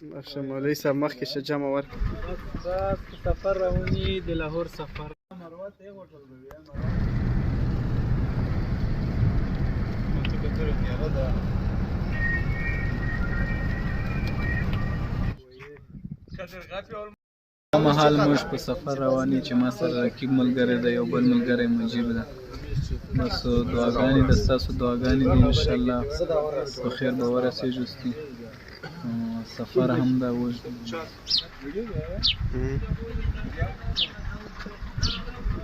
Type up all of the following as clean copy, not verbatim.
باشه مولوي صاحب مخکې شه جمع ورکړه. بس سفر رواني د لاهور سفر. مهال موږ په سفر روان یو چې ما سره رقیب ملګری دی، یو بل ملګری مجیب ده. بس دعاګانې د ستاسو دعاګانې دي، انشاءالله په خیر به ورسېږو. سفر هم دا اوږد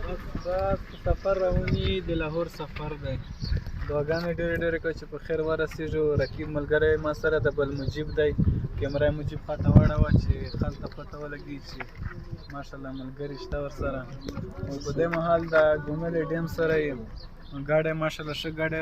بس سفر رواني د لاهور سفر دی. دعاګانې ډېرې ډېرې کوي چې په خیر ورسېږو. رقیب ملګری ما سره د بل مجیب دی، کیمره مجیب خواته واړوه چې خلک ته پته ولګي چې ماشاءالله ملګري شته ورسره. او په دې مهال د ګوملې ډیم سره یې ګاډی ماشاءالله ښه ګاډی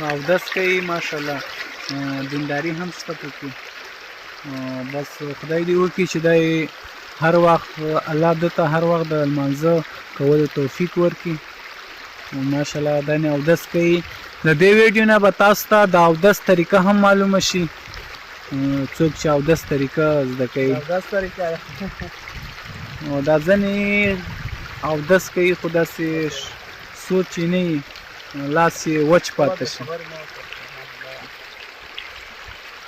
اودس کوي ماشاءالله. دینداري هم شته پکې. بس خدای دې وکړي چې دی هر وخت الله دته هر وخت د لمانځه کولو توفیق ورکړي. ماشاءالله دا نه اودس کوي. د دې ویډیو نه به تاسو ته د اودس طریقه هم معلومه شي. څوک چې اودس طریقه زده کوي او دا ځینې اودس کوي خو داسې سوچ یې نه وي، لاس یې وچ پاتې شي.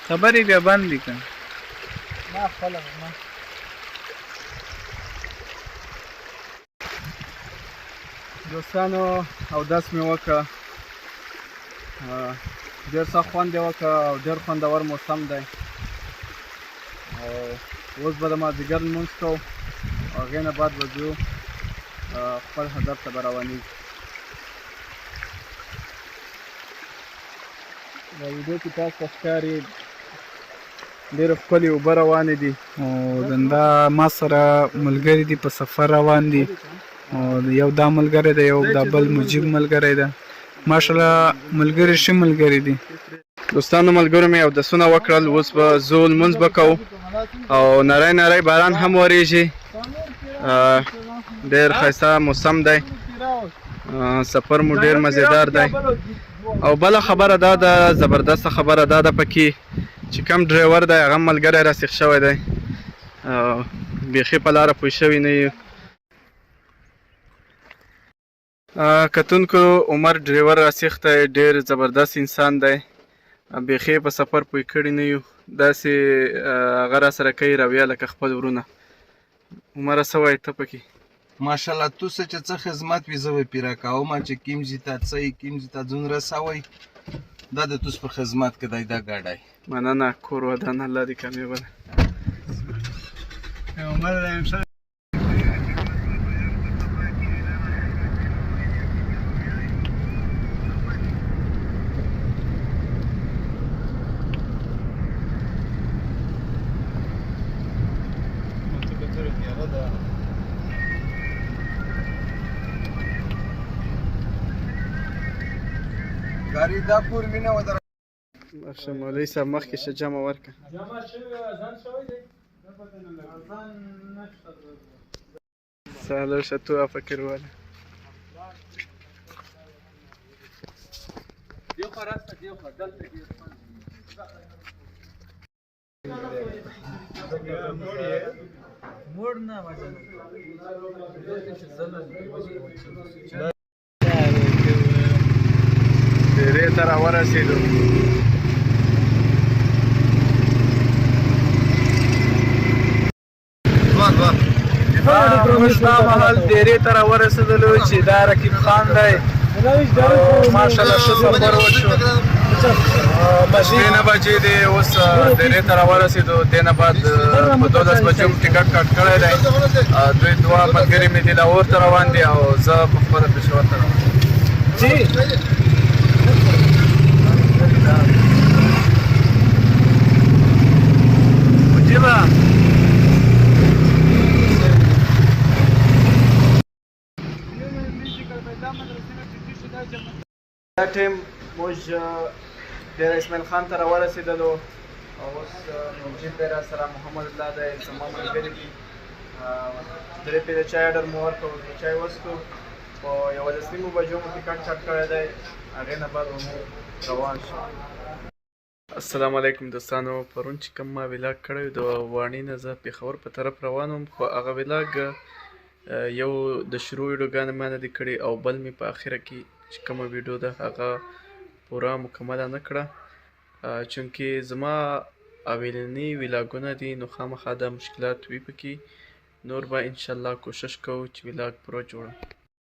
خبرې بیا بند دي که دوستانو اودس مې وکړه، ډېر سخت خوند یې وکړه او ډېر خوندور موسم دی. او اوس به د مازدیګر لمونځ کوو او هغې نه بعد به ځو خپل هدف ته به روانېږو. دا ویډیو کې تاسو ته ښکاري ډېرې ښکلې اوبه روانې دي. او دا ما سره ملګري دي په سفر روان دي. او یو دا ملګری دی، یو دا بل مجیب ملګری ده. ماشاءالله ملګري ښه ملګري دي. دوستانو ملګرو مې اودسونه وکړل، اوس به ځو لمونځ به کوو او نری نری باران هم وریږي. ډېر ښایسته موسم دی، سفر مو ډېر مزېدار دی. او بله خبره دا ده، زبردسته خبره دا ده پکې چې کم ډریور دی هغه ملګری راسیخ شوی دی، بیخي په لاره پوه شوي نه یو. کتونکو عمر ډریور راسیخ دی، ډېر زبردست انسان دی، بیخي په سفر پوه کړي نه یو. داسې هغه را سره کوي رویه لکه خپل ورونه. عمره څه وایې ته پکې؟ ماشاءالله تو څه چې څه خدمت وي زه به پرې راکوم چې کوم ځای ته څه یې کوم ځای ته ځون رسوئ. دا د توس په خدمت کې دی دا ګاډی. مننه، کور ودان الله دې کامیابه. کاری دا کور مینه و در ماشه مولوي صاحب مخکې شه جمع ورکړه سهله شه تو فکر واله ډېرې ته راورسېدو موږ دا مهال ډېرې ته راورسېدلو چې دا رقیب خان دی ماشاءالله ښه سفر وشو شپې 9 بجې دی اوس ډېرې ته راورسېدو دې نه بعد په 12 بجو مو ټکټ کټ کړی دی دوی دوه ملګري مې دي لاهور ته روان دي او زه په خپله پېښور ته روان مجيبه دا ټیم موږ ډېر اسماعیل خان ته راورسېدلو او اوس مجیب دی راسره محمد الله دی زما ملګري دي 3 پیله چای اډر مو ورکړو چای وڅښو په 11:30 بجو مو ټکټ چټ کړی دی هغې نه بعد مو روان شو السلام علیکم دوستانو پرون چې کوم ما ولاګ کړی د واڼي نه زه پېښور په طرف روان وم خو هغه ولاګ یو د شروع ویډیوګانې ما نه دي کړي او بل مې په اخره کې چې کومه ویډیو ده هغه پوره مکمله نه کړه چونکې زما اولني ولاګونه دي نو خامخا دا مشکلات وي پکې نور به انشاءالله کوشش کوو چې ولاګ پوره جوړه